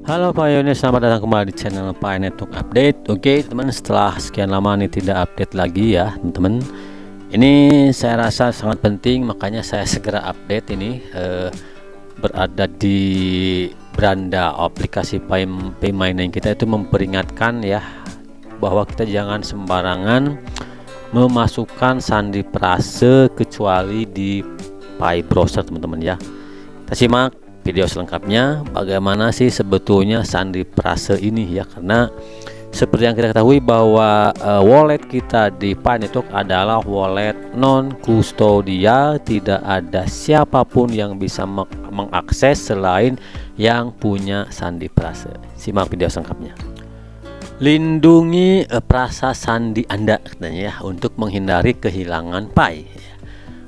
Halo Pioneer, selamat datang kembali di channel Pi Network Update. Oke teman, setelah sekian lama nih tidak update lagi ya teman-teman. Ini saya rasa sangat penting, makanya saya segera update ini. Berada di beranda aplikasi Pi Mining kita itu memperingatkan ya, bahwa kita jangan sembarangan memasukkan sandi prase kecuali di Pi browser teman-teman ya. Kita simak video selengkapnya bagaimana sih sebetulnya sandi prase ini ya, karena seperti yang kita ketahui bahwa wallet kita di Pi Network adalah wallet non kustodial, tidak ada siapapun yang bisa mengakses selain yang punya sandi prase. Simak video selengkapnya. Lindungi prasa sandi Anda katanya ya, untuk menghindari kehilangan Pi.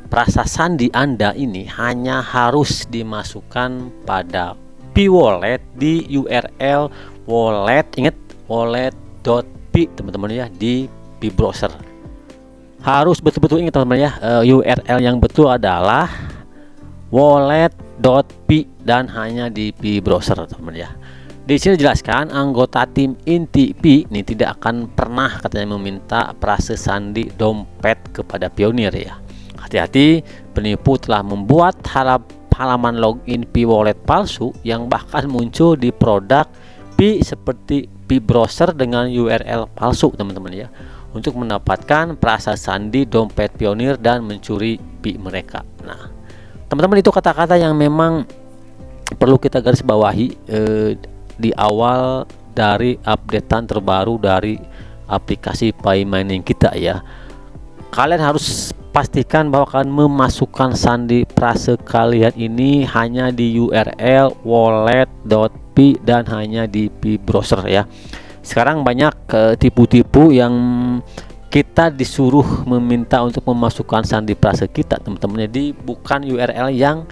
Prasa sandi Anda ini hanya harus dimasukkan pada Pi Wallet di URL wallet, ingat wallet.pi teman-teman ya, di Pi browser. Harus betul-betul ingat teman-teman ya, URL yang betul adalah wallet.pi dan hanya di Pi browser teman-teman ya. Di sini dijelaskan anggota tim inti Pi ini tidak akan pernah katanya meminta prase sandi dompet kepada pionir ya. Hati-hati, penipu telah membuat halaman login Pi Wallet palsu yang bahkan muncul di produk Pi seperti Pi browser dengan URL palsu teman-teman ya, untuk mendapatkan prase sandi dompet pionir dan mencuri Pi mereka. Nah, teman-teman, itu kata-kata yang memang perlu kita garis bawahi di awal dari updatean terbaru dari aplikasi Pi Mining kita ya. Kalian harus pastikan bahwa kalian memasukkan sandi prase kalian ini hanya di URL wallet.pi dan hanya di Pi browser ya. Sekarang banyak tipu-tipu yang kita disuruh meminta untuk memasukkan sandi prase kita teman-teman, jadi bukan URL yang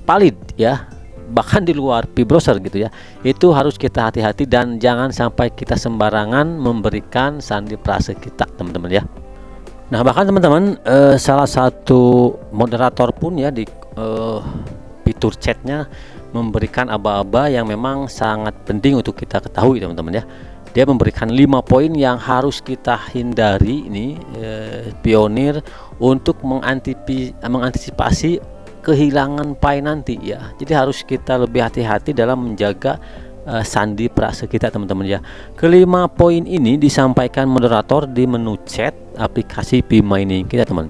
valid ya, bahkan di luar Pi browser gitu ya. Itu harus kita hati-hati dan jangan sampai kita sembarangan memberikan sandi prase kita teman-teman ya. Nah, bahkan teman-teman, salah satu moderator pun ya di fitur chatnya memberikan aba-aba yang memang sangat penting untuk kita ketahui teman-teman ya. Dia memberikan 5 poin yang harus kita hindari ini pionir untuk mengantisipasi kehilangan Pi nanti ya. Jadi harus kita lebih hati-hati dalam menjaga sandi prase kita teman-teman ya. Kelima poin ini disampaikan moderator di menu chat aplikasi Pi Mining kita teman.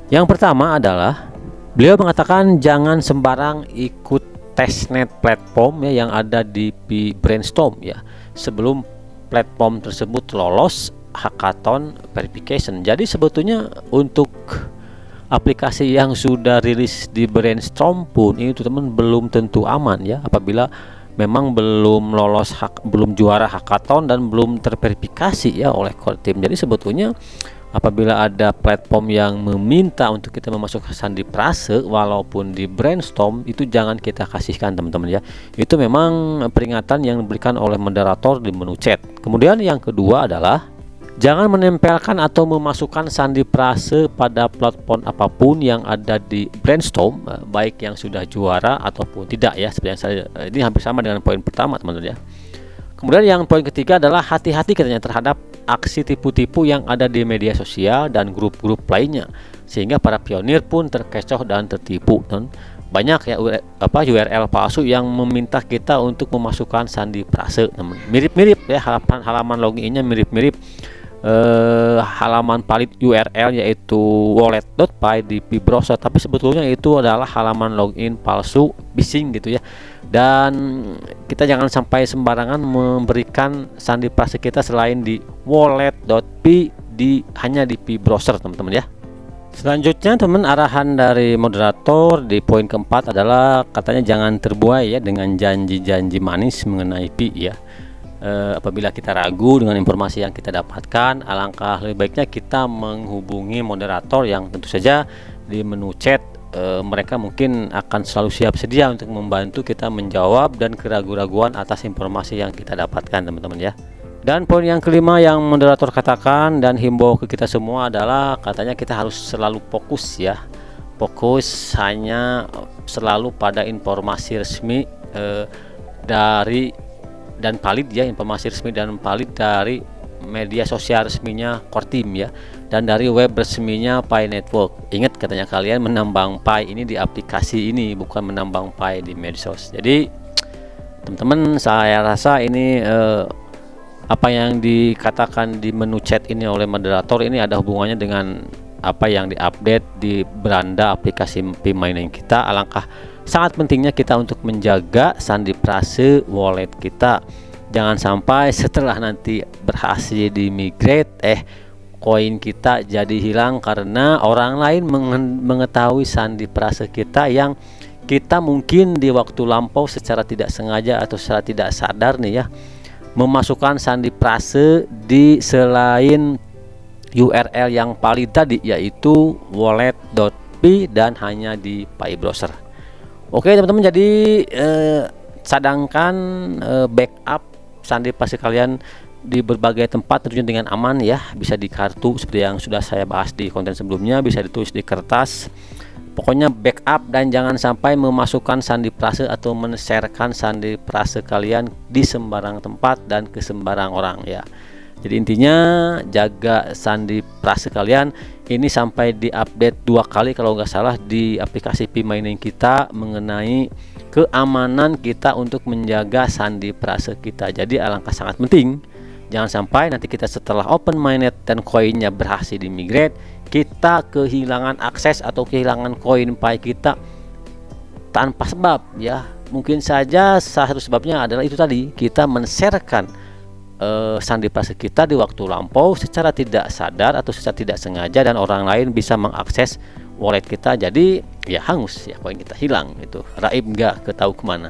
Yang pertama adalah beliau mengatakan jangan sembarang ikut testnet platform ya yang ada di Pi Brainstorm ya, sebelum platform tersebut lolos hackathon verification. Jadi sebetulnya untuk aplikasi yang sudah rilis di Brainstorm pun itu teman belum tentu aman ya, apabila memang belum lolos belum juara hackathon dan belum terverifikasi ya oleh core team. Jadi sebetulnya apabila ada platform yang meminta untuk kita memasukkan sandi prase walaupun di Brainstorm, itu jangan kita kasihkan teman-teman ya. Itu memang peringatan yang diberikan oleh moderator di menu chat. Kemudian yang kedua adalah jangan menempelkan atau memasukkan sandi prase pada platform apapun yang ada di Brainstorm, baik yang sudah juara ataupun tidak ya. Seperti yang saya, ini hampir sama dengan poin pertama teman-teman ya. Kemudian yang poin ketiga adalah hati-hati katanya terhadap aksi tipu-tipu yang ada di media sosial dan grup-grup lainnya, sehingga para pionir pun terkecoh dan tertipu. Dan banyak ya URL palsu yang meminta kita untuk memasukkan sandi prase. Mirip-mirip ya, halaman loginnya mirip-mirip halaman valid URL yaitu wallet.pi di Pi browser, tapi sebetulnya itu adalah halaman login palsu phishing gitu ya. Dan kita jangan sampai sembarangan memberikan sandi prase kita selain di wallet.pi hanya di Pi browser teman-teman ya. Selanjutnya teman, arahan dari moderator di poin keempat adalah katanya jangan terbuai ya dengan janji-janji manis mengenai Pi ya. Apabila kita ragu dengan informasi yang kita dapatkan, alangkah lebih baiknya kita menghubungi moderator yang tentu saja di menu chat mereka mungkin akan selalu siap sedia untuk membantu kita menjawab dan keraguan-raguan atas informasi yang kita dapatkan teman-teman ya. Dan poin yang kelima yang moderator katakan dan himbau ke kita semua adalah katanya kita harus selalu fokus ya, fokus hanya selalu pada informasi resmi dari dan valid ya, informasi resmi dan valid dari media sosial resminya Core Team ya, dan dari web resminya Pi Network. Ingat katanya kalian menambang Pi ini di aplikasi ini, bukan menambang Pi di medsos. Jadi teman-teman, saya rasa ini apa yang dikatakan di menu chat ini oleh moderator ini ada hubungannya dengan apa yang diupdate di beranda aplikasi Pi Mining kita. Alangkah sangat pentingnya kita untuk menjaga sandi prase wallet kita. Jangan sampai setelah nanti berhasil di migrate koin kita jadi hilang karena orang lain mengetahui sandi prase kita yang kita mungkin di waktu lampau secara tidak sengaja atau secara tidak sadar nih ya, memasukkan sandi prase di selain URL yang valid tadi, yaitu wallet.pi dan hanya di Pi browser. Oke teman-teman, jadi cadangkan backup sandi prase kalian di berbagai tempat tentunya dengan aman ya. Bisa di kartu seperti yang sudah saya bahas di konten sebelumnya, bisa ditulis di kertas. Pokoknya backup dan jangan sampai memasukkan sandi prase atau men-sharekan sandi prase kalian di sembarang tempat dan ke sembarang orang ya. Jadi intinya jaga sandi prase kalian ini sampai diupdate 2 kali kalau nggak salah di aplikasi Pi Mining kita mengenai keamanan kita untuk menjaga sandi prase kita. Jadi alangkah sangat penting jangan sampai nanti kita setelah open mainnet dan koinnya berhasil dimigrate, kita kehilangan akses atau kehilangan koin Pi kita tanpa sebab ya. Mungkin saja salah satu sebabnya adalah itu tadi, kita men-sharekan sandi prase kita di waktu lampau secara tidak sadar atau secara tidak sengaja, dan orang lain bisa mengakses wallet kita, jadi ya hangus ya, koin kita hilang, itu raib nggak ketahui kemana.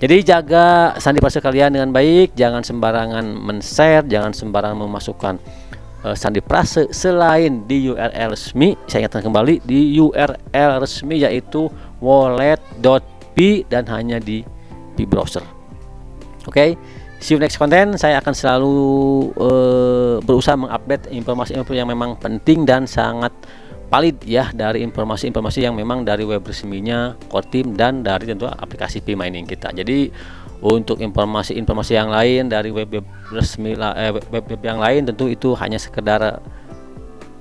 Jadi jaga sandi prase kalian dengan baik, jangan sembarangan men-share, jangan sembarangan memasukkan sandi prase selain di URL resmi. Saya ingatkan kembali, di URL resmi yaitu wallet.pi dan hanya di Pi browser. Oke, see you next content. Saya akan selalu berusaha mengupdate informasi-informasi yang memang penting dan sangat valid ya, dari informasi-informasi yang memang dari web resminya Core Team dan dari tentu aplikasi Pi Mining kita. Jadi untuk informasi-informasi yang lain dari web resmi web yang lain tentu itu hanya sekedar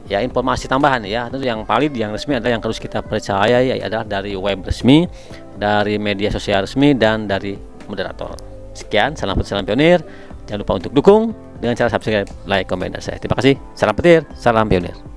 ya informasi tambahan ya. Tentu yang valid, yang resmi adalah yang harus kita percaya ya, adalah dari web resmi, dari media sosial resmi dan dari moderator. Sekian, salam petir, salam pionir. Jangan lupa untuk dukung dengan cara subscribe, like, komen, dan share. Terima kasih. Salam petir, salam pionir.